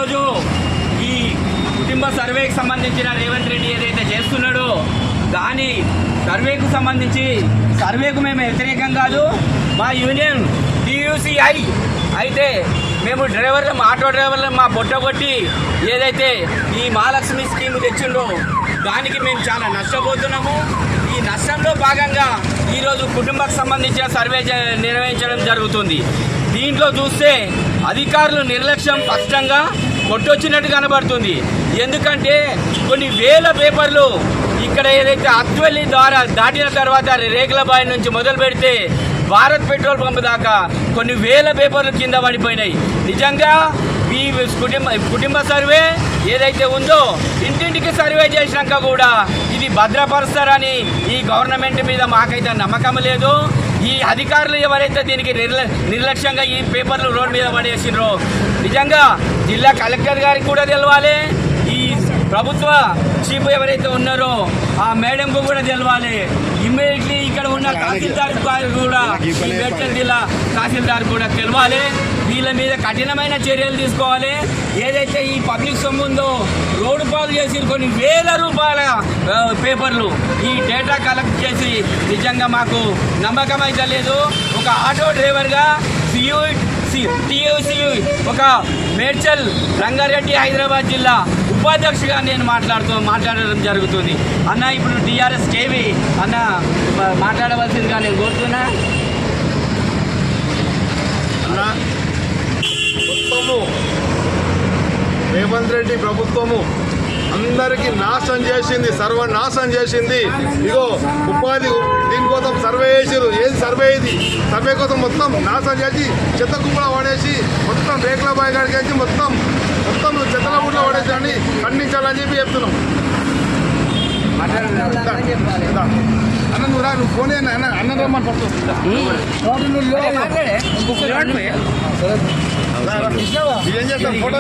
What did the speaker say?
ఈరోజు ఈ కుటుంబ సర్వేకి సంబంధించిన రేవంత్ రెడ్డి ఏదైతే చేస్తున్నాడో దాని సర్వేకు సంబంధించి సర్వేకు మేము వ్యతిరేకం కాదు. మా యూనియన్ TUCI అయితే మేము డ్రైవర్లు ఆటో డ్రైవర్లు మా బొట్ట కొట్టి ఏదైతే ఈ మహాలక్ష్మి స్కీమ్ తెచ్చిండో దానికి మేము చాలా నష్టపోతున్నాము. ఈ నష్టంలో భాగంగా ఈరోజు కుటుంబానికి సంబంధించిన సర్వే నిర్వహించడం జరుగుతుంది. దీంట్లో చూస్తే అధికారులు నిర్లక్ష్యం స్పష్టంగా కొట్టొచ్చినట్టు కనబడుతుంది. ఎందుకంటే కొన్ని వేల పేపర్లు ఇక్కడ ఏదైతే అత్వెల్లి ద్వారా దాటిన తర్వాత రేకులబాయి నుంచి మొదలు పెడితే భారత్ పెట్రోల్ పంప్ దాకా కొన్ని వేల పేపర్లు కింద పడిపోయినాయి. నిజంగా ఈ కుటుంబ సర్వే ఏదైతే ఉందో ఇంటింటికి సర్వే చేసినాక కూడా ఇది భద్రపరుస్తారని ఈ గవర్నమెంట్ మీద మాకైతే నమ్మకం లేదు. ఈ అధికారులు ఎవరైతే దీనికి నిర్లక్ష్యంగా ఈ పేపర్లు రోడ్డు మీద పడేసినో నిజంగా జిల్లా కలెక్టర్ గారికి కూడా తెలవాలి. ఈ ప్రభుత్వ చీఫ్ ఎవరైతే ఉన్నారో ఆ మేడంకు కూడా తెలవాలి. ఇమ్మీడియట్లీ ఇక్కడ ఉన్న తహసీల్దార్ కూడా ఈ మేడ్చల్ జిల్లా తహసీల్దార్ కూడా తెలవాలి. వీళ్ళ మీద కఠినమైన చర్యలు తీసుకోవాలి. ఏదైతే ఈ పబ్లిక్ సొమ్ము ఉందో రోడ్డు పాలు చేసి కొన్ని వేల రూపాయల పేపర్లు ఈ డేటా కలెక్ట్ చేసి నిజంగా మాకు నమ్మకం అయితే లేదు. ఒక ఆటో డ్రైవర్గా TUCI ఒక మేడ్చల్ రంగారెడ్డి హైదరాబాద్ జిల్లా ఉపాధ్యక్షుగా నేను మాట్లాడడం జరుగుతుంది. అన్న ఇప్పుడు TRS KV అన్న మాట్లాడవలసిందిగా నేను కోరుతున్నా. అన్న మొత్తము రేవంత్ రెడ్డి ప్రభుత్వము అందరికీ నాశనం చేసింది, సర్వనాశనం చేసింది. ఇగో ఉపాధి దీనికోసం సర్వే చేసారు. ఏది సర్వే? ఇది సర్వే కోసం మొత్తం నాశనం చేసి చెత్త కుప్పలో పడేసి మొత్తం రేకుల బాయ్ కాడికి వచ్చి మొత్తం చెత్తల ఊళ్ళో పడేసి ఖండించాలని చెప్పి చెప్తున్నాం. అన్న నువ్వు ఫోన్ అన్న రమ్మని పడుతుంది. ఏం చేస్తాం ఫోటో